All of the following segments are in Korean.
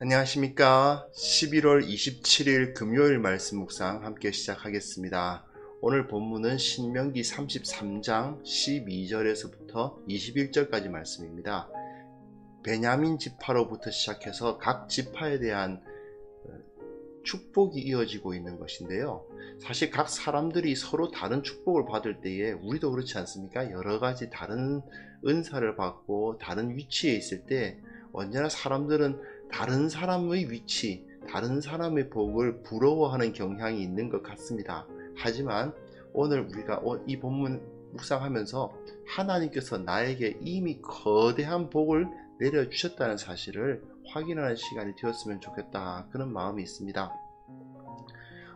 안녕하십니까. 11월 27일 금요일 말씀 묵상 함께 시작하겠습니다. 오늘 본문은 신명기 33장 12절에서부터 21절까지 말씀입니다. 베냐민 지파로부터 시작해서 각 지파에 대한 축복이 이어지고 있는 것인데요. 사실 각 사람들이 서로 다른 축복을 받을 때에 우리도 그렇지 않습니까? 여러 가지 다른 은사를 받고 다른 위치에 있을 때 언제나 사람들은 다른 사람의 위치, 다른 사람의 복을 부러워하는 경향이 있는 것 같습니다. 하지만 오늘 우리가 이 본문 묵상하면서 하나님께서 나에게 이미 거대한 복을 내려주셨다는 사실을 확인하는 시간이 되었으면 좋겠다, 그런 마음이 있습니다.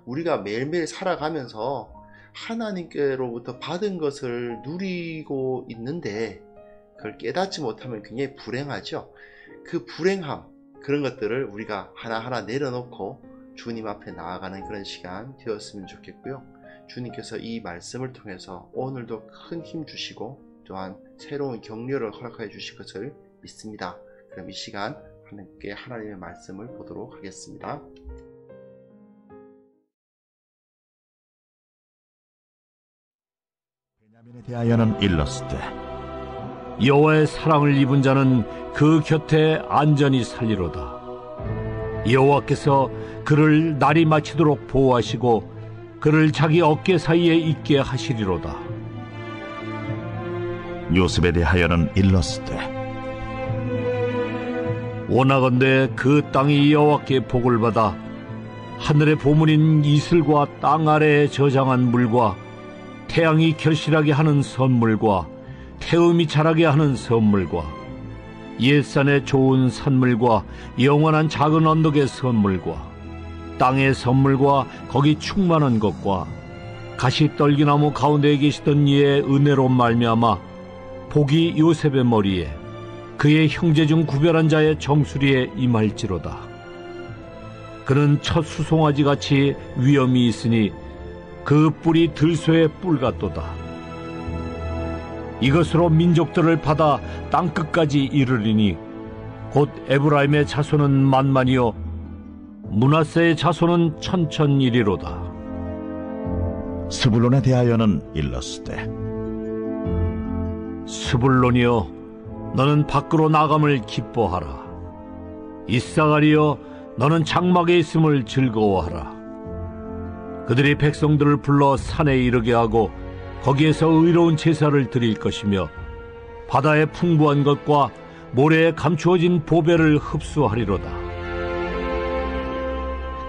우리가 매일매일 살아가면서 하나님께로부터 받은 것을 누리고 있는데 그걸 깨닫지 못하면 굉장히 불행하죠. 그 불행함, 그런 것들을 우리가 하나하나 내려놓고 주님 앞에 나아가는 그런 시간 되었으면 좋겠고요. 주님께서 이 말씀을 통해서 오늘도 큰 힘 주시고 또한 새로운 격려를 허락해 주실 것을 믿습니다. 그럼 이 시간 함께 하나님의 말씀을 보도록 하겠습니다. 베냐민에 대하여는 일렀으되 여호와의 사랑을 입은 자는 그 곁에 안전히 살리로다. 여호와께서 그를 날이 마치도록 보호하시고 그를 자기 어깨 사이에 있게 하시리로다. 요셉에 대하여는 일렀으되 원하건대 그 땅이 여호와께 복을 받아 하늘의 보물인 이슬과 땅 아래에 저장한 물과 태양이 결실하게 하는 선물과 태음이 자라게 하는 선물과 옛산의 좋은 산물과 영원한 작은 언덕의 선물과 땅의 선물과 거기 충만한 것과 가시떨기나무 가운데에 계시던 이의 은혜로 말미암아 복이 요셉의 머리에 그의 형제 중 구별한 자의 정수리에 임할지로다. 그는 첫 수송아지같이 위엄이 있으니 그 뿔이 들소의 뿔 같도다. 이것으로 민족들을 받아 땅끝까지 이르리니 곧 에브라임의 자손은 만만이요 므낫세의 자손은 천천이리로다. 스불론에 대하여는 일렀으되 스불론이여 너는 밖으로 나감을 기뻐하라. 이사가리여 너는 장막에 있음을 즐거워하라. 그들이 백성들을 불러 산에 이르게 하고 거기에서 의로운 제사를 드릴 것이며 바다의 풍부한 것과 모래에 감추어진 보배를 흡수하리로다.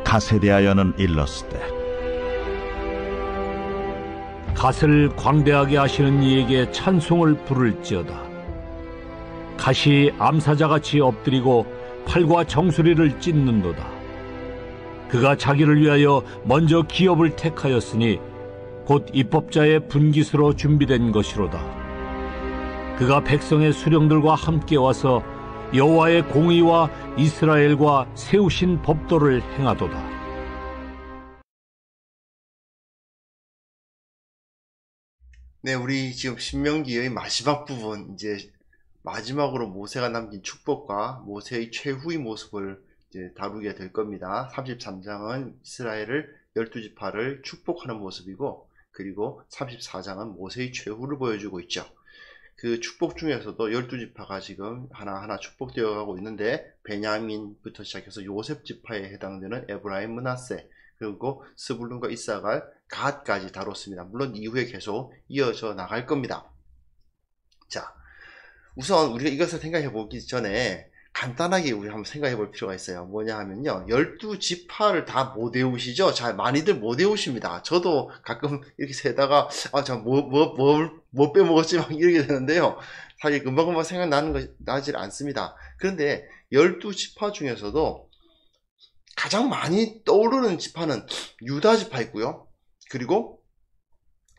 갓에 대하여는 일렀으되 갓을 광대하게 하시는 이에게 찬송을 부를지어다. 갓이 암사자같이 엎드리고 팔과 정수리를 찢는도다. 그가 자기를 위하여 먼저 기업을 택하였으니 곧 입법자의 분깃으로 준비된 것이로다. 그가 백성의 수령들과 함께 와서 여호와의 공의와 이스라엘과 세우신 법도를 행하도다. 네, 우리 지금 신명기의 마지막 부분, 이제 마지막으로 모세가 남긴 축복과 모세의 최후의 모습을 이제 다루게 될 겁니다. 33장은 이스라엘을 12지파를 축복하는 모습이고, 그리고 34장은 모세의 최후를 보여주고 있죠. 그 축복 중에서도 12지파가 지금 하나하나 축복되어 가고 있는데, 베냐민부터 시작해서 요셉 지파에 해당되는 에브라임, 므낫세, 그리고 스불론과 이사갈, 갓까지 다뤘습니다. 물론 이후에 계속 이어져 나갈 겁니다. 자, 우선 우리가 이것을 생각해 보기 전에 간단하게 우리 한번 생각해 볼 필요가 있어요. 뭐냐 하면요, 12지파를 다 못 외우시죠? 잘 많이들 못 외우십니다. 저도 가끔 이렇게 세다가 뭐 빼먹었지 막 이렇게 되는데요, 사실 금방금방 나질 않습니다. 그런데 12지파 중에서도 가장 많이 떠오르는 지파는 유다 지파 있고요, 그리고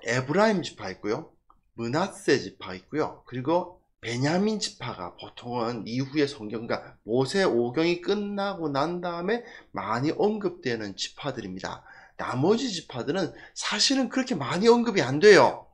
에브라임 지파 있고요, 므낫세 지파 있고요, 그리고 베냐민 지파가 보통은 이후에 성경과 모세 오경이 끝나고 난 다음에 많이 언급되는 지파들입니다. 나머지 지파들은 사실은 그렇게 많이 언급이 안 돼요.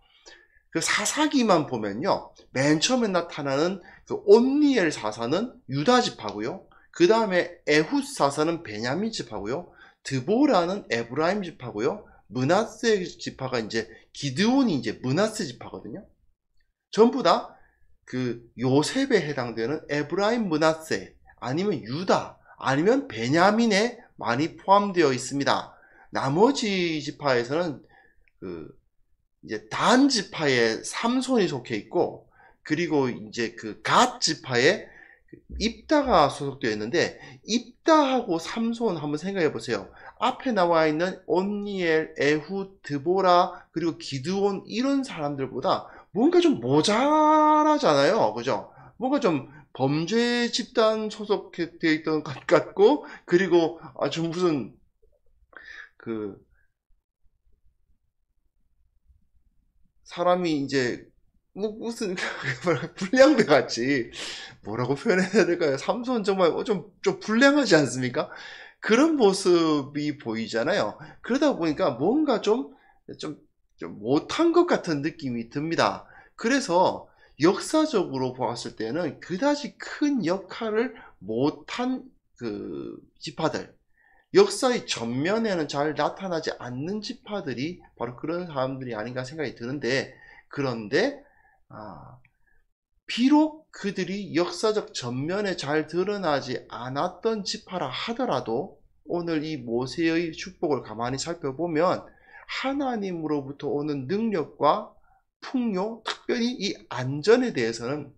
그 사사기만 보면요, 맨 처음에 나타나는 그 온니엘 사사는 유다 지파고요, 그 다음에 에훗 사사는 베냐민 지파고요. 드보라는 에브라임 지파고요. 므낫세 지파가 이제 기드온이 이제 므낫세 지파거든요. 전부 다 그 요셉에 해당되는 에브라임, 므낫세 아니면 유다 아니면 베냐민에 많이 포함되어 있습니다. 나머지 지파에서는 그 이제 단 지파에 삼손이 속해 있고, 그리고 이제 그 갓 지파에 입다가 소속되어 있는데, 입다하고 삼손 한번 생각해 보세요. 앞에 나와 있는 온니엘, 에훗, 드보라, 그리고 기드온 이런 사람들보다 뭔가 좀 모자라잖아요. 그죠? 뭔가 좀 범죄 집단 소속되어 있던 것 같고, 그리고 아주 무슨 그 사람이 이제 뭐 무슨 불량배 같이 뭐라고 표현해야 될까요? 삼손 정말 좀 불량하지 않습니까? 그런 모습이 보이잖아요. 그러다 보니까 뭔가 좀 못한 것 같은 느낌이 듭니다. 그래서 역사적으로 보았을 때는 그다지 큰 역할을 못한 그 지파들, 역사의 전면에는 잘 나타나지 않는 지파들이 바로 그런 사람들이 아닌가 생각이 드는데, 그런데 비록 그들이 역사적 전면에 잘 드러나지 않았던 지파라 하더라도 오늘 이 모세의 축복을 가만히 살펴보면 하나님으로부터 오는 능력과 풍요, 특별히 이 안전에 대해서는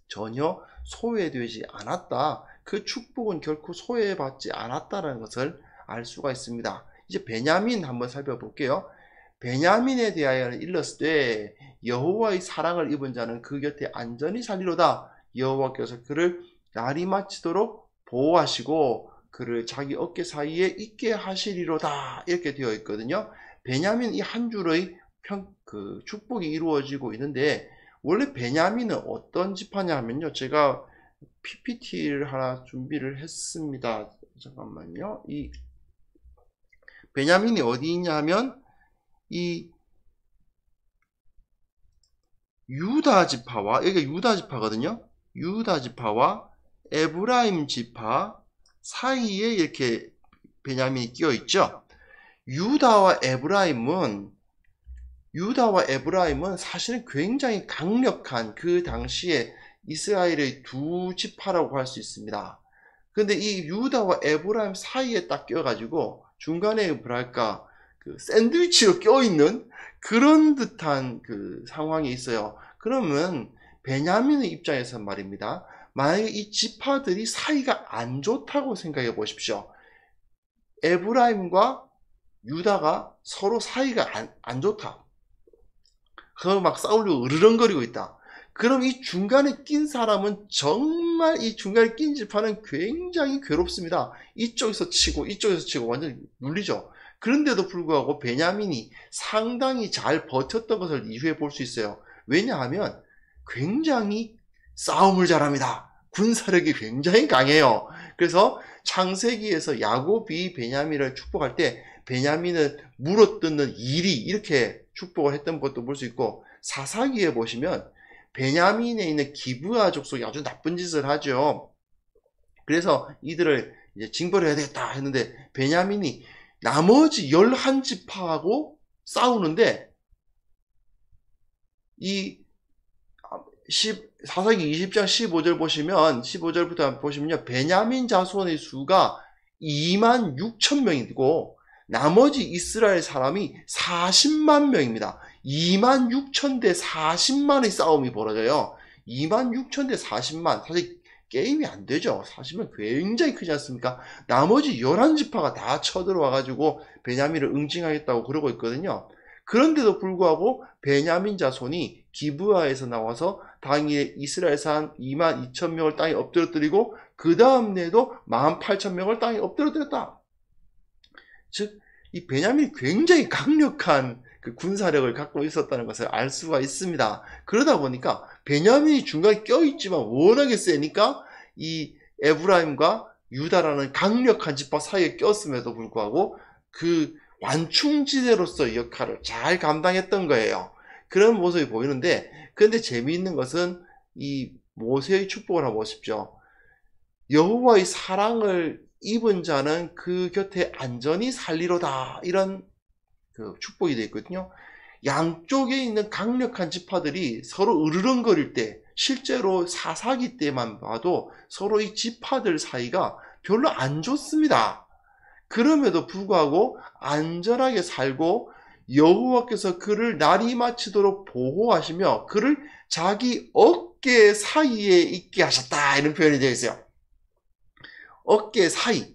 전혀 소외되지 않았다. 그 축복은 결코 소외받지 않았다는 것을 알 수가 있습니다. 이제 베냐민 한번 살펴볼게요. 베냐민에 대하여는 일렀으되 여호와의 사랑을 입은 자는 그 곁에 안전히 살리로다. 여호와께서 그를 날이 마치도록 보호하시고 그를 자기 어깨 사이에 있게 하시리로다. 이렇게 되어 있거든요. 베냐민 이 한 줄의 축복이 이루어지고 있는데, 원래 베냐민은 어떤 지파냐 하면요, 제가 PPT를 하나 준비를 했습니다. 잠깐만요. 이 베냐민이 어디 있냐 하면 이 유다 지파와, 여기가 유다 지파거든요. 유다 지파와 에브라임 지파 사이에 이렇게 베냐민이 끼어 있죠. 유다와 에브라임은 사실은 굉장히 강력한 그 당시에 이스라엘의 두 지파라고 할 수 있습니다. 근데 이 유다와 에브라임 사이에 딱 껴가지고 중간에 뭐랄까 그 샌드위치로 껴있는 그런 듯한 그 상황이 있어요. 그러면 베냐민의 입장에서 말입니다. 만약에 이 지파들이 사이가 안 좋다고 생각해 보십시오. 에브라임과 유다가 서로 사이가 안 좋다. 그거 막 싸우려고 으르렁거리고 있다. 그럼 이 중간에 낀 사람은 정말 이 중간에 낀 지파는 굉장히 괴롭습니다. 이쪽에서 치고 이쪽에서 치고 완전 눌리죠. 그런데도 불구하고 베냐민이 상당히 잘 버텼던 것을 이후에 볼 수 있어요. 왜냐하면 굉장히 싸움을 잘합니다. 군사력이 굉장히 강해요. 그래서 창세기에서 야곱이 베냐민을 축복할 때 베냐민을 물어뜯는 일이 이렇게 축복을 했던 것도 볼 수 있고, 사사기에 보시면 베냐민에 있는 기브아 족속이 아주 나쁜 짓을 하죠. 그래서 이들을 이제 징벌해야 되겠다 했는데 베냐민이 나머지 11지파하고 싸우는데, 이 사사기 20장 15절부터 보시면요, 베냐민 자손의 수가 26,000명이고 나머지 이스라엘 사람이 40만 명입니다. 26,000 대 40만의 싸움이 벌어져요. 26,000 대 40만, 사실 게임이 안 되죠. 40만 굉장히 크지 않습니까? 나머지 11지파가 다 쳐들어와가지고 베냐민을 응징하겠다고 그러고 있거든요. 그런데도 불구하고 베냐민 자손이 기브아에서 나와서 당일에 이스라엘 산 22,000명을 땅에 엎드려뜨리고 그 다음 내도 18,000명을 땅에 엎드려뜨렸다. 즉, 이 베냐민이 굉장히 강력한 그 군사력을 갖고 있었다는 것을 알 수가 있습니다. 그러다 보니까 베냐민이 중간에 껴있지만 워낙에 세니까 이 에브라임과 유다라는 강력한 지파 사이에 꼈음에도 불구하고 그 완충지대로서의 역할을 잘 감당했던 거예요. 그런 모습이 보이는데, 그런데 재미있는 것은 이 모세의 축복을 한번 보십시오. 여호와의 사랑을 입은 자는 그 곁에 안전히 살리로다. 이런 그 축복이 되어 있거든요. 양쪽에 있는 강력한 지파들이 서로 으르렁거릴 때, 실제로 사사기 때만 봐도 서로 이 지파들 사이가 별로 안 좋습니다. 그럼에도 불구하고 안전하게 살고 여호와께서 그를 날이 마치도록 보호하시며 그를 자기 어깨 사이에 있게 하셨다. 이런 표현이 되어 있어요. 어깨 사이,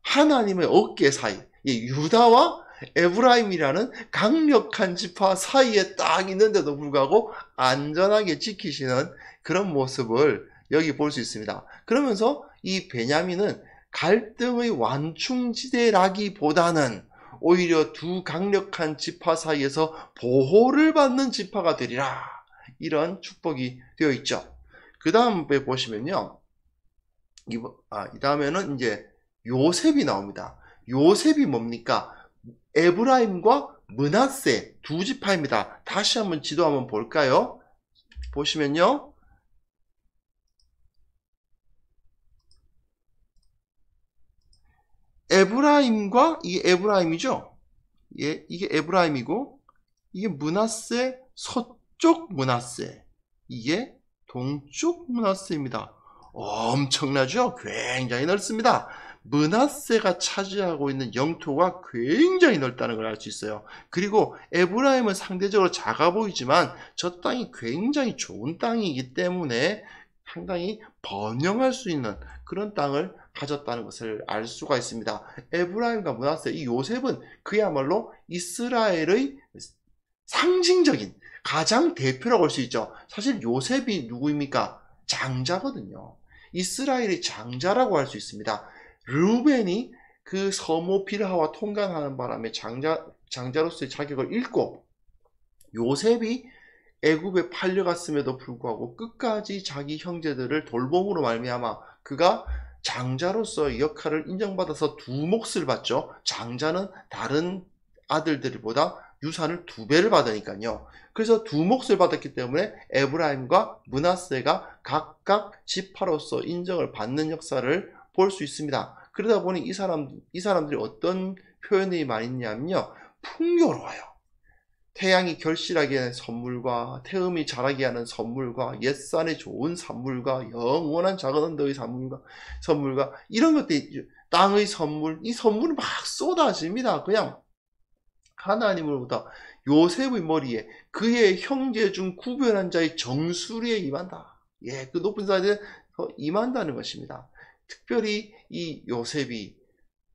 하나님의 어깨 사이, 유다와 에브라임이라는 강력한 지파 사이에 딱 있는데도 불구하고 안전하게 지키시는 그런 모습을 여기 볼 수 있습니다. 그러면서 이 베냐민은 갈등의 완충지대라기보다는 오히려 두 강력한 지파 사이에서 보호를 받는 지파가 되리라. 이런 축복이 되어 있죠. 그 다음에 보시면요. 이 다음에는 이제 요셉이 나옵니다. 요셉이 뭡니까? 에브라임과 므낫세 두 지파입니다. 다시 한번 지도 한번 볼까요? 보시면요. 에브라임과 이게 에브라임이죠. 예, 이게 에브라임이고 이게 므낫세 서쪽 므낫세, 이게 동쪽 므낫세입니다. 엄청나죠? 굉장히 넓습니다. 므낫세가 차지하고 있는 영토가 굉장히 넓다는 걸 알 수 있어요. 그리고 에브라임은 상대적으로 작아 보이지만 저 땅이 굉장히 좋은 땅이기 때문에 상당히 번영할 수 있는 그런 땅을 가졌다는 것을 알 수가 있습니다. 에브라임과 므낫세, 이 요셉은 그야말로 이스라엘의 상징적인 가장 대표라고 할 수 있죠. 사실 요셉이 누구입니까? 장자거든요. 이스라엘의 장자라고 할 수 있습니다. 르우벤이 그 서모 빌하와 통관하는 바람에 장자로서의 자격을 잃고, 요셉이 애굽에 팔려갔음에도 불구하고 끝까지 자기 형제들을 돌봄으로 말미암아 그가 장자로서의 역할을 인정받아서 두 몫을 받죠. 장자는 다른 아들들보다 유산을 2배를 받으니까요. 그래서 두 몫을 받았기 때문에 에브라임과 므낫세가 각각 지파로서 인정을 받는 역사를 볼 수 있습니다. 그러다 보니 이 사람들이 어떤 표현이 많이 있냐면요, 풍요로워요. 태양이 결실하게 하는 선물과 태음이 자라게 하는 선물과 옛산의 좋은 산물과 영원한 작은 언덕의 선물과 이런 것들이, 땅의 선물, 이 선물이 막 쏟아집니다. 그냥 하나님으로부터 요셉의 머리에 그의 형제 중 구별한 자의 정수리에 임한다. 예, 그 높은 자리에 임한다는 것입니다. 특별히 이 요셉이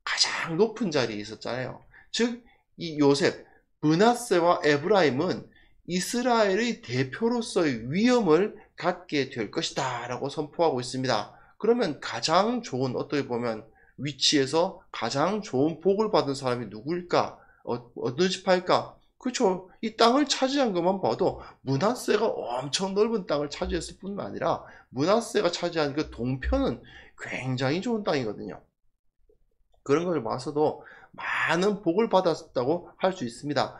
가장 높은 자리에 있었잖아요. 즉, 이 요셉, 므낫세와 에브라임은 이스라엘의 대표로서의 위엄을 갖게 될 것이다 라고 선포하고 있습니다. 그러면 가장 좋은, 어떻게 보면 위치에서 가장 좋은 복을 받은 사람이 누구일까? 어떤 지파일까? 그렇죠. 이 땅을 차지한 것만 봐도 므낫세가 엄청 넓은 땅을 차지했을 뿐만 아니라 므낫세가 차지한 그 동편은 굉장히 좋은 땅이거든요. 그런 것을 봐서도 많은 복을 받았다고 할 수 있습니다.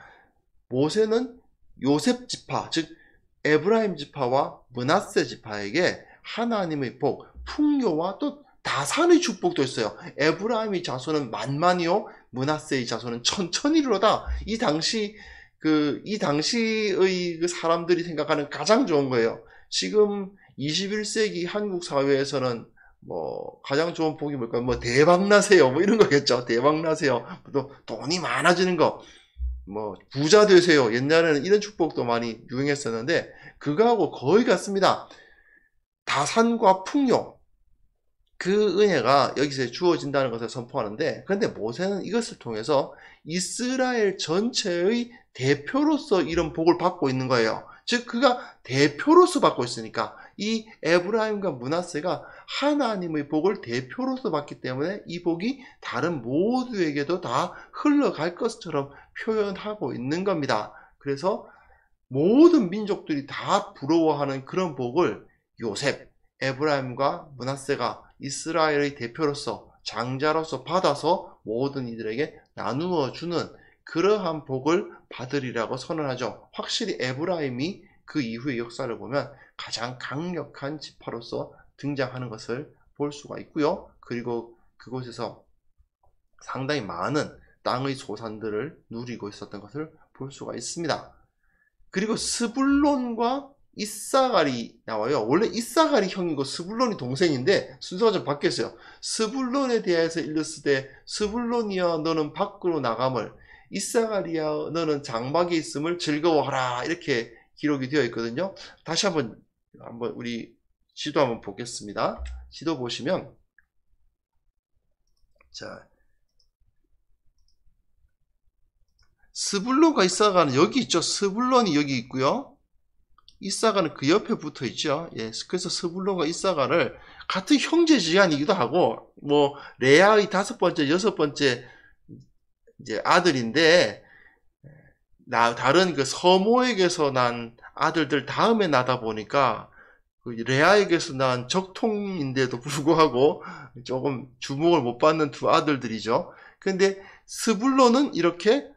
모세는 요셉 지파, 즉 에브라임 지파와 므낫세 지파에게 하나님의 복, 풍요와 또 다산의 축복도 있어요. 에브라임의 자손은 만만이요, 므낫세의 자손은 천천히로다. 이 당시의 그 사람들이 생각하는 가장 좋은 거예요. 지금 21세기 한국 사회에서는 가장 좋은 복이 뭘까요? 대박나세요. 이런 거겠죠. 대박나세요. 또 돈이 많아지는 거. 부자 되세요. 옛날에는 이런 축복도 많이 유행했었는데, 그거하고 거의 같습니다. 다산과 풍요. 그 은혜가 여기서 주어진다는 것을 선포하는데, 그런데 모세는 이것을 통해서 이스라엘 전체의 대표로서 이런 복을 받고 있는 거예요. 즉, 그가 대표로서 받고 있으니까 이 에브라임과 므낫세가 하나님의 복을 대표로서 받기 때문에 이 복이 다른 모두에게도 다 흘러갈 것처럼 표현하고 있는 겁니다. 그래서 모든 민족들이 다 부러워하는 그런 복을 요셉, 에브라임과 므낫세가 이스라엘의 대표로서, 장자로서 받아서 모든 이들에게 나누어 주는 그러한 복을 받으리라고 선언하죠. 확실히 에브라임이 그 이후의 역사를 보면 가장 강력한 지파로서 등장하는 것을 볼 수가 있고요. 그리고 그곳에서 상당히 많은 땅의 소산들을 누리고 있었던 것을 볼 수가 있습니다. 그리고 스불론과 이사갈이 나와요. 원래 이사갈이 형이고 스불론이 동생인데 순서가 좀 바뀌었어요. 스불론에 대해서 일렀으되 스불론이여 너는 밖으로 나감을, 이사갈이여 너는 장막에 있음을 즐거워하라, 이렇게 기록이 되어 있거든요. 다시 한번 우리 지도 한번 보겠습니다. 지도 보시면, 자, 스불론과 이사갈은 여기 있죠. 스불론이 여기 있고요. 이사갈은 그 옆에 붙어 있죠. 예, 그래서 스불론과 이사갈을 같은 형제지간이기도 하고, 뭐 레아의 5번째, 6번째 이제 아들인데, 다른 그 서모에게서 난 아들들 다음에 나다 보니까 그 레아에게서 난 적통인데도 불구하고 조금 주목을 못 받는 두 아들들이죠. 근데 스불론은 이렇게,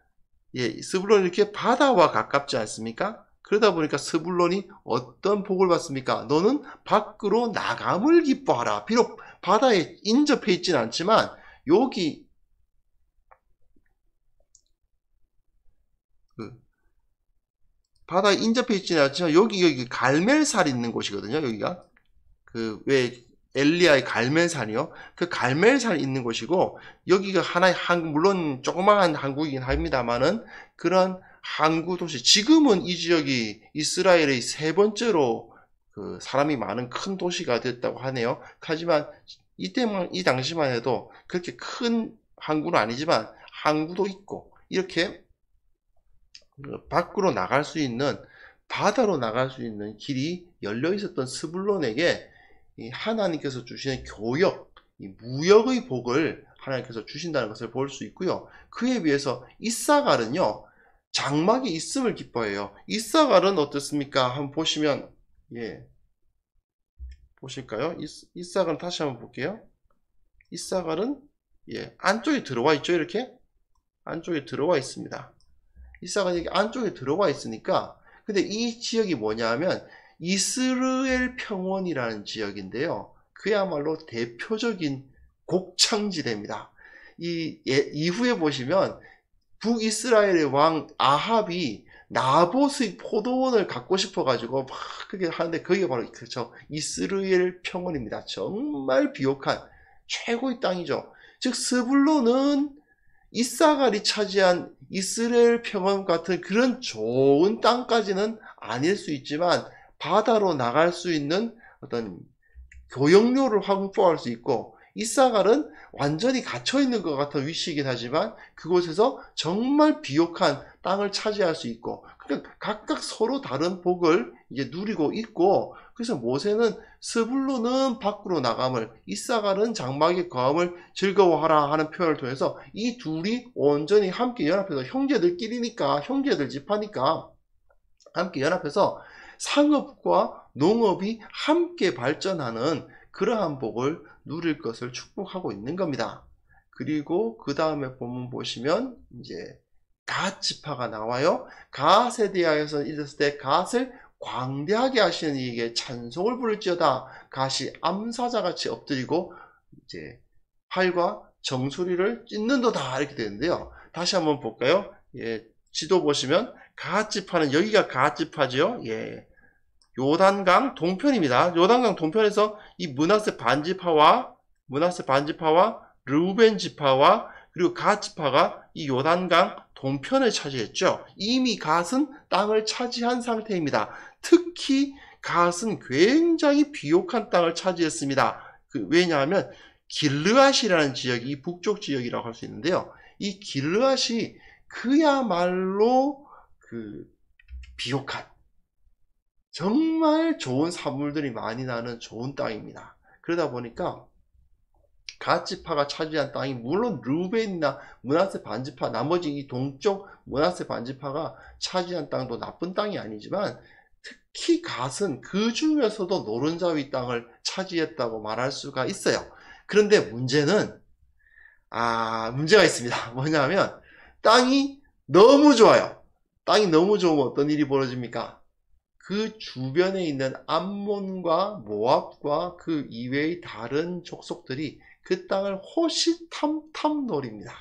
스불론은 이렇게 바다와 가깝지 않습니까? 그러다 보니까 스불론이 어떤 복을 받습니까? 너는 밖으로 나감을 기뻐하라. 비록 바다에 인접해 있지는 않지만 여기 바다에 인접해 있지는 않지만 여기 갈멜산 있는 곳이거든요. 여기가 왜 엘리야의 갈멜산이요. 그 갈멜산 있는 곳이고, 여기가 하나의 물론 조그마한 항구이긴 합니다만은 그런 항구 도시, 지금은 이 지역이 이스라엘의 3번째로 그 사람이 많은 큰 도시가 됐다고 하네요. 하지만 이 당시만 해도 그렇게 큰 항구는 아니지만 항구도 있고, 이렇게 밖으로 나갈 수 있는, 바다로 나갈 수 있는 길이 열려 있었던 스불론에게 하나님께서 주시는 교역, 무역의 복을 하나님께서 주신다는 것을 볼 수 있고요. 그에 비해서 이사갈은요, 장막에 있음을 기뻐해요. 이사갈은 어떻습니까? 한번 보시면, 보실까요? 이사갈은 다시 한번 볼게요. 이사갈은 안쪽에 들어와 있죠. 이렇게 안쪽에 들어와 있습니다. 이사갈이 안쪽에 들어와 있으니까, 근데 이 지역이 뭐냐 하면 이스라엘 평원이라는 지역인데요. 그야말로 대표적인 곡창지대입니다. 이후에 보시면 북이스라엘의 왕 아합이 나봇의 포도원을 갖고 싶어가지고 막 그렇게 하는데, 그게 바로 그렇죠. 이스라엘 평원입니다. 정말 비옥한 최고의 땅이죠. 즉 스불론은 이사갈이 차지한 이스라엘 평원 같은 그런 좋은 땅까지는 아닐 수 있지만 바다로 나갈 수 있는 어떤 교역료를 확보할 수 있고, 이사갈은 완전히 갇혀있는 것 같은 위치이긴 하지만 그곳에서 정말 비옥한 땅을 차지할 수 있고, 그러니까 각각 서로 다른 복을 이제 누리고 있고, 그래서 모세는 스불론은 밖으로 나감을, 이사갈은 장막에 거함을 즐거워하라 하는 표현을 통해서 이 둘이 온전히 함께 연합해서, 형제들끼리니까, 형제들 집하니까 함께 연합해서 상업과 농업이 함께 발전하는 그러한 복을 누릴 것을 축복하고 있는 겁니다. 그리고 그 다음에 본문 보시면 이제 갓 지파가 나와요. 갓에 대하여서 이랬을 때 갓을 광대하게 하시는 이에게 찬송을 부를지어다. 갓이 암사자같이 엎드리고 이제 활과 정수리를 찢는도다, 이렇게 되는데요. 다시 한번 볼까요? 지도 보시면 갓 지파는, 여기가 갓 지파죠. 요단강 동편입니다. 요단강 동편에서 이 므낫세 반지파와 르우벤 지파와 그리고 갓 지파가 이 요단강 동편을 차지했죠. 이미 갓은 땅을 차지한 상태입니다. 특히 갓은 굉장히 비옥한 땅을 차지했습니다. 왜냐하면 길르앗이라는 지역이 북쪽 지역이라고 할 수 있는데요. 이 길르앗이 그야말로 비옥한, 정말 좋은 사물들이 많이 나는 좋은 땅입니다. 그러다 보니까 갓 지파가 차지한 땅이, 물론 르우벤이나 므낫세 반지파, 나머지 이 동쪽 므낫세 반지파가 차지한 땅도 나쁜 땅이 아니지만, 특히 갓은 그 중에서도 노른자위 땅을 차지했다고 말할 수가 있어요. 그런데 문제가 있습니다. 뭐냐면 땅이 너무 좋아요. 땅이 너무 좋으면 어떤 일이 벌어집니까? 그 주변에 있는 암몬과 모압과 그 이외의 다른 족속들이 그 땅을 호시탐탐 노립니다.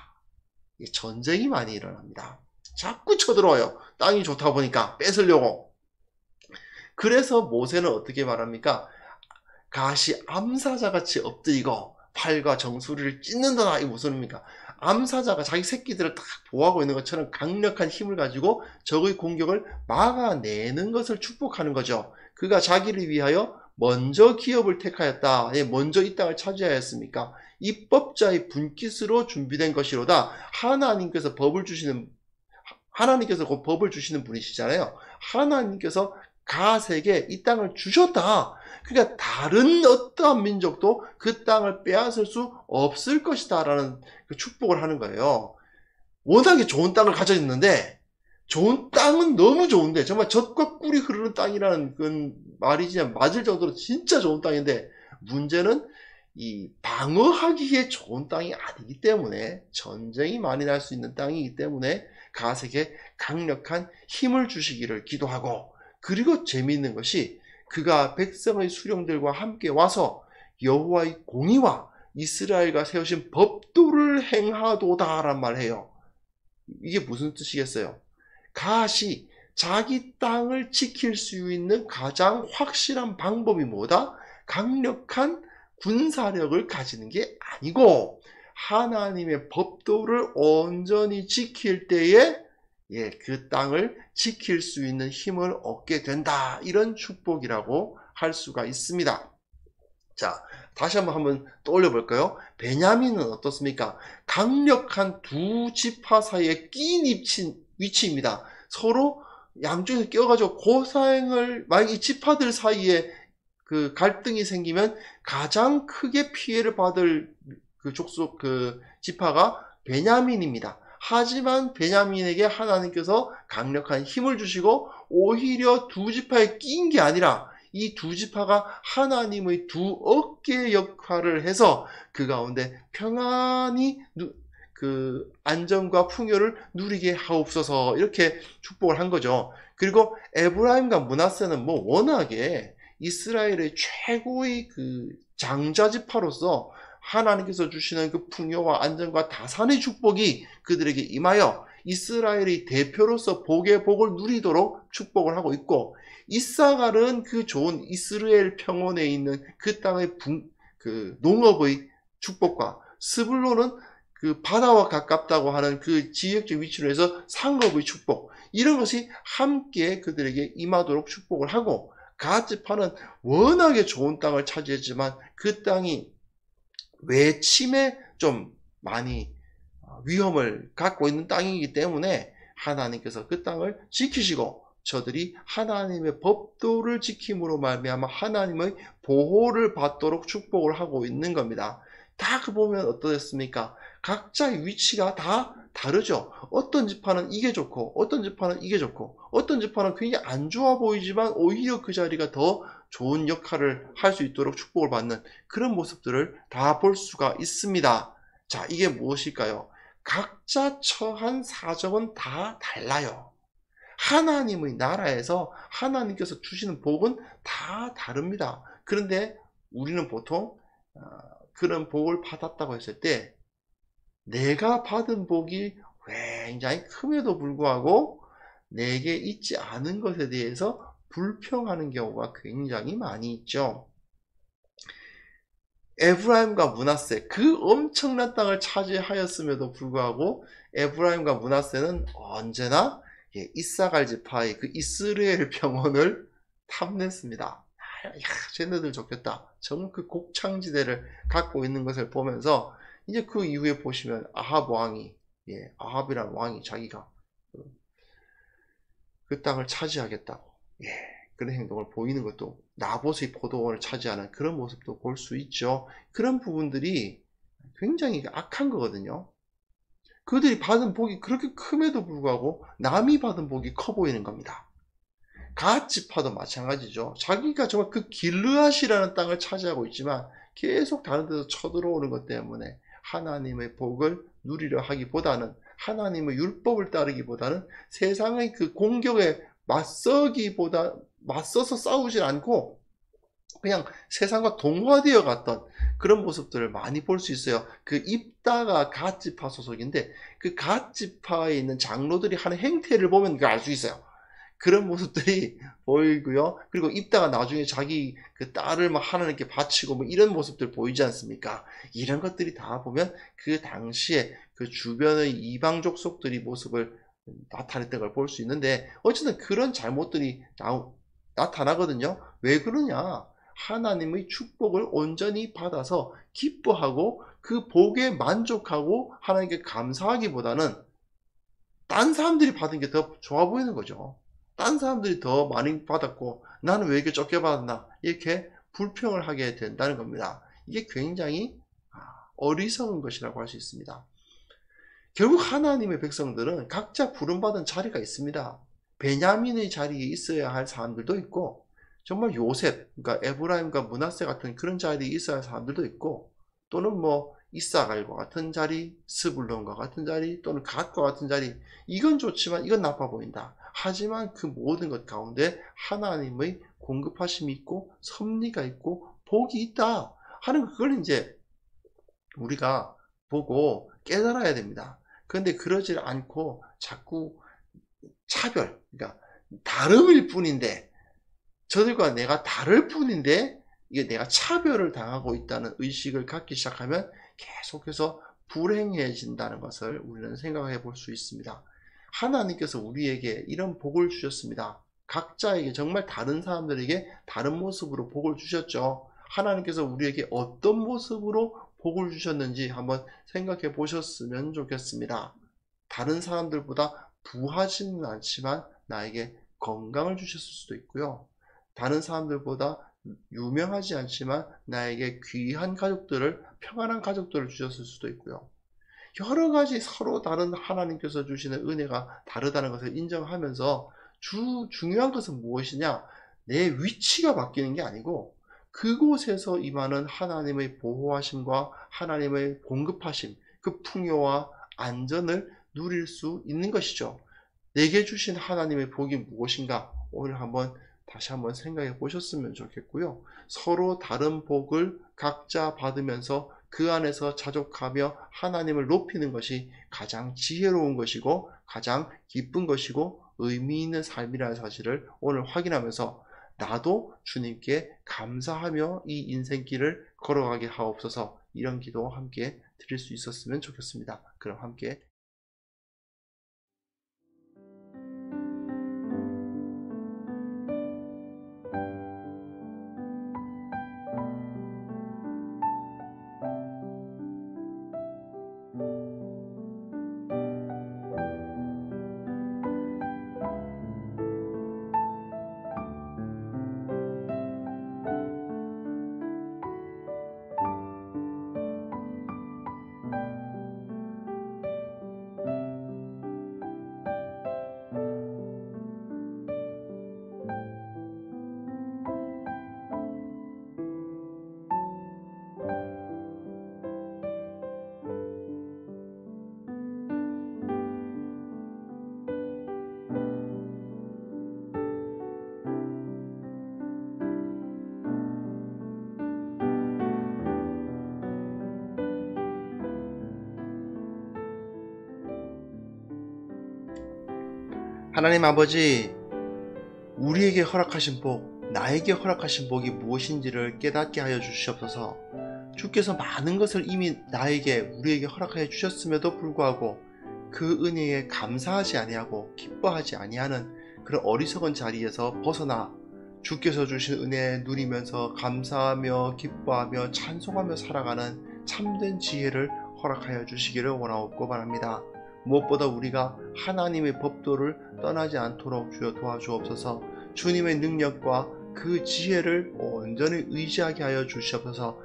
전쟁이 많이 일어납니다. 자꾸 쳐들어와요. 땅이 좋다 보니까 뺏으려고. 그래서 모세는 어떻게 말합니까? 가시 암사자같이 엎드리고 팔과 정수리를 찢는다. 이게 무슨 의미입니까? 암사자가 자기 새끼들을 딱 보호하고 있는 것처럼 강력한 힘을 가지고 적의 공격을 막아내는 것을 축복하는 거죠. 그가 자기를 위하여 먼저 기업을 택하였다. 먼저 이 땅을 차지하였습니까? 입법자의 분깃으로 준비된 것이로다. 하나님께서 법을 주시는 분이시잖아요. 하나님께서 갓에게 이 땅을 주셨다. 그러니까 다른 어떠한 민족도 그 땅을 빼앗을 수 없을 것이다 라는 그 축복을 하는 거예요. 워낙에 좋은 땅을 가지고 있는데, 좋은 땅은 너무 좋은데 정말 젖과 꿀이 흐르는 땅이라는 그 말이지 맞을 정도로 진짜 좋은 땅인데, 문제는 이 방어하기에 좋은 땅이 아니기 때문에, 전쟁이 많이 날 수 있는 땅이기 때문에 갓에게 강력한 힘을 주시기를 기도하고, 그리고 재미있는 것이 그가 백성의 수령들과 함께 와서 여호와의 공의와 이스라엘과 세우신 법도를 행하도다란 말을 해요. 이게 무슨 뜻이겠어요? 갓이 자기 땅을 지킬 수 있는 가장 확실한 방법이 뭐다? 강력한 군사력을 가지는 게 아니고 하나님의 법도를 온전히 지킬 때에 그 땅을 지킬 수 있는 힘을 얻게 된다. 이런 축복이라고 할 수가 있습니다. 자, 다시 한번 떠올려 볼까요? 베냐민은 어떻습니까? 강력한 두 지파 사이에 끼인 위치입니다. 서로 양쪽에서 껴가지고 고사행을, 만약 이 지파들 사이에 그 갈등이 생기면 가장 크게 피해를 받을 그 족속, 그 지파가 베냐민입니다. 하지만 베냐민에게 하나님께서 강력한 힘을 주시고 오히려 두 지파에 끼인 게 아니라 이 두 지파가 하나님의 두 어깨 역할을 해서 그 가운데 평안히 그 안정과 풍요를 누리게 하옵소서, 이렇게 축복을 한 거죠. 그리고 에브라임과 므낫세는 뭐 워낙에 이스라엘의 최고의 그 장자 지파로서 하나님께서 주시는 그 풍요와 안정과 다산의 축복이 그들에게 임하여 이스라엘의 대표로서 복의 복을 누리도록 축복을 하고 있고, 이사갈은 그 좋은 이스라엘 평원에 있는 그 땅의 그 농업의 축복과, 스불론은 그 바다와 가깝다고 하는 그 지역적 위치로 해서 상업의 축복, 이런 것이 함께 그들에게 임하도록 축복을 하고, 갓 지파는 워낙에 좋은 땅을 차지했지만 그 땅이 외침에 좀 많이 위험을 갖고 있는 땅이기 때문에 하나님께서 그 땅을 지키시고 저들이 하나님의 법도를 지킴으로 말미암아 하나님의 보호를 받도록 축복을 하고 있는 겁니다. 다 그 보면 어떠했습니까? 각자의 위치가 다 다르죠. 어떤 지파는 이게 좋고 어떤 지파는 이게 좋고 어떤 지파는 굉장히 안 좋아 보이지만 오히려 그 자리가 더 좋은 역할을 할 수 있도록 축복을 받는 그런 모습들을 다 볼 수가 있습니다. 자, 이게 무엇일까요? 각자 처한 사정은 다 달라요. 하나님의 나라에서 하나님께서 주시는 복은 다 다릅니다. 그런데 우리는 보통 그런 복을 받았다고 했을 때 내가 받은 복이 굉장히 큼에도 불구하고 내게 있지 않은 것에 대해서 불평하는 경우가 굉장히 많이 있죠. 에브라임과 므낫세, 그 엄청난 땅을 차지하였음에도 불구하고 에브라임과 므낫세는 언제나 이사갈 지파의 그 이스라엘 평원을 탐냈습니다. 쟤네들 좋겠다. 정말 그 곡창지대를 갖고 있는 것을 보면서 이제 그 이후에 보시면 아합 왕이, 아합이라는 왕이 자기가 그 땅을 차지하겠다고 그런 행동을 보이는 것도, 나봇의 포도원을 차지하는 그런 모습도 볼 수 있죠. 그런 부분들이 굉장히 악한 거거든요. 그들이 받은 복이 그렇게 큼에도 불구하고 남이 받은 복이 커 보이는 겁니다. 갓 지파도 마찬가지죠. 자기가 정말 그 길르앗이라는 땅을 차지하고 있지만 계속 다른 데서 쳐들어오는 것 때문에 하나님의 복을 누리려 하기보다는, 하나님의 율법을 따르기보다는 세상의 그 공격에 맞서기보다 맞서서 싸우질 않고 그냥 세상과 동화되어 갔던 그런 모습들을 많이 볼 수 있어요. 그 입다가 갓지파 소속인데 그 갓지파에 있는 장로들이 하는 행태를 보면 그걸 알 수 있어요. 그런 모습들이 보이고요. 그리고 입다가 나중에 자기 그 딸을 막 하나님께 바치고 뭐 이런 모습들 보이지 않습니까? 이런 것들이 다 보면 그 당시에 그 주변의 이방 족속들이 모습을 나타냈던 걸 볼 수 있는데, 어쨌든 그런 잘못들이 나타나거든요. 왜 그러냐? 하나님의 축복을 온전히 받아서 기뻐하고 그 복에 만족하고 하나님께 감사하기보다는 딴 사람들이 받은 게 더 좋아 보이는 거죠. 딴 사람들이 더 많이 받았고 나는 왜 이렇게 적게 받았나, 이렇게 불평을 하게 된다는 겁니다. 이게 굉장히 어리석은 것이라고 할 수 있습니다. 결국 하나님의 백성들은 각자 부름받은 자리가 있습니다. 베냐민의 자리에 있어야 할 사람들도 있고, 정말 요셉, 그러니까 에브라임과 므낫세 같은 그런 자리에 있어야 할 사람들도 있고, 또는 뭐 이사갈과 같은 자리, 스불론과 같은 자리, 또는 갓과 같은 자리, 이건 좋지만 이건 나빠 보인다. 하지만 그 모든 것 가운데 하나님의 공급하심이 있고 섭리가 있고 복이 있다 하는 그걸 이제 우리가 보고 깨달아야 됩니다. 그런데 그러질 않고 자꾸 차별, 그러니까 다름일 뿐인데, 저들과 내가 다를 뿐인데 이게 내가 차별을 당하고 있다는 의식을 갖기 시작하면 계속해서 불행해진다는 것을 우리는 생각해 볼 수 있습니다. 하나님께서 우리에게 이런 복을 주셨습니다. 각자에게, 정말 다른 사람들에게 다른 모습으로 복을 주셨죠. 하나님께서 우리에게 어떤 모습으로 복을 주셨는지 한번 생각해 보셨으면 좋겠습니다. 다른 사람들보다 부하지는 않지만 나에게 건강을 주셨을 수도 있고요. 다른 사람들보다 유명하지 않지만 나에게 귀한 가족들을, 평안한 가족들을 주셨을 수도 있고요. 여러 가지 서로 다른 하나님께서 주시는 은혜가 다르다는 것을 인정하면서 중요한 것은 무엇이냐? 내 위치가 바뀌는 게 아니고 그곳에서 임하는 하나님의 보호하심과 하나님의 공급하심, 그 풍요와 안전을 누릴 수 있는 것이죠. 내게 주신 하나님의 복이 무엇인가? 오늘 다시 한번 생각해 보셨으면 좋겠고요. 서로 다른 복을 각자 받으면서 그 안에서 자족하며 하나님을 높이는 것이 가장 지혜로운 것이고 가장 기쁜 것이고 의미 있는 삶이라는 사실을 오늘 확인하면서 나도 주님께 감사하며 이 인생길을 걸어가게 하옵소서, 이런 기도 함께 드릴 수 있었으면 좋겠습니다. 그럼 함께 하나님 아버지, 우리에게 허락하신 복, 나에게 허락하신 복이 무엇인지를 깨닫게 하여 주시옵소서. 주께서 많은 것을 이미 우리에게 허락하여 주셨음에도 불구하고 그 은혜에 감사하지 아니하고 기뻐하지 아니하는 그런 어리석은 자리에서 벗어나 주께서 주신 은혜 누리면서 감사하며 기뻐하며 찬송하며 살아가는 참된 지혜를 허락하여 주시기를 원하옵고 바랍니다. 무엇보다 우리가 하나님의 법도를 떠나지 않도록 주여 도와주옵소서. 주님의 능력과 그 지혜를 온전히 의지하게 하여 주시옵소서.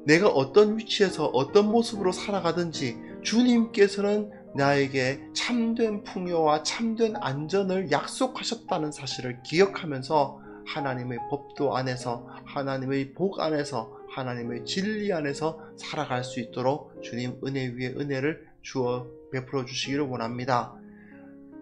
내가 어떤 위치에서 어떤 모습으로 살아가든지 주님께서는 나에게 참된 풍요와 참된 안전을 약속하셨다는 사실을 기억하면서 하나님의 법도 안에서, 하나님의 복 안에서, 하나님의 진리 안에서 살아갈 수 있도록 주님 은혜 위에 은혜를 주어 베풀어 주시기를 원합니다.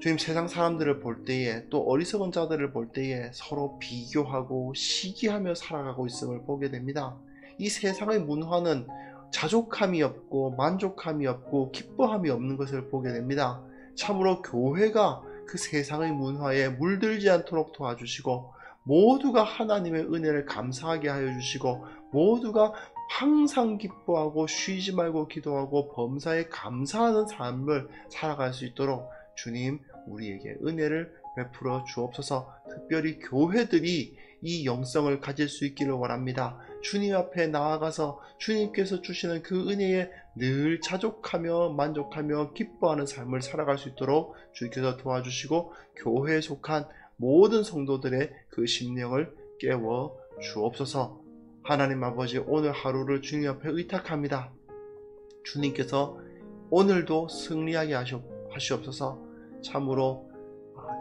주님, 세상 사람들을 볼 때에, 또 어리석은 자들을 볼 때에 서로 비교하고 시기하며 살아가고 있음을 보게 됩니다. 이 세상의 문화는 자족함이 없고 만족함이 없고 기뻐함이 없는 것을 보게 됩니다. 참으로 교회가 그 세상의 문화에 물들지 않도록 도와주시고, 모두가 하나님의 은혜를 감사하게 하여 주시고, 모두가 항상 기뻐하고 쉬지 말고 기도하고 범사에 감사하는 삶을 살아갈 수 있도록 주님, 우리에게 은혜를 베풀어 주옵소서. 특별히 교회들이 이 영성을 가질 수 있기를 원합니다. 주님 앞에 나아가서 주님께서 주시는 그 은혜에 늘 자족하며 만족하며 기뻐하는 삶을 살아갈 수 있도록 주께서 도와주시고, 교회에 속한 모든 성도들의 그 심령을 깨워 주옵소서. 하나님 아버지, 오늘 하루를 주님 앞에 의탁합니다. 주님께서 오늘도 승리하게 하시옵소서. 참으로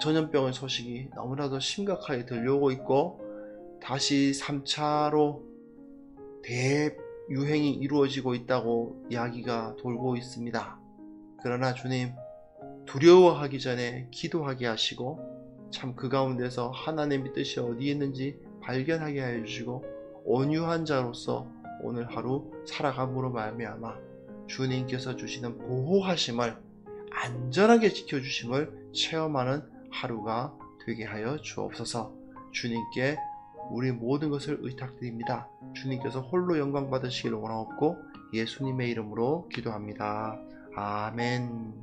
전염병의 소식이 너무나도 심각하게 들려오고 있고, 다시 3차로 대유행이 이루어지고 있다고 이야기가 돌고 있습니다. 그러나 주님, 두려워하기 전에 기도하게 하시고, 참 그 가운데서 하나님의 뜻이 어디에 있는지 발견하게 하여 주시고, 온유한 자로서 오늘 하루 살아감으로 말미암아 주님께서 주시는 보호하심을, 안전하게 지켜주심을 체험하는 하루가 되게 하여 주옵소서. 주님께 우리 모든 것을 의탁드립니다. 주님께서 홀로 영광 받으시기를 원하옵고 예수님의 이름으로 기도합니다. 아멘.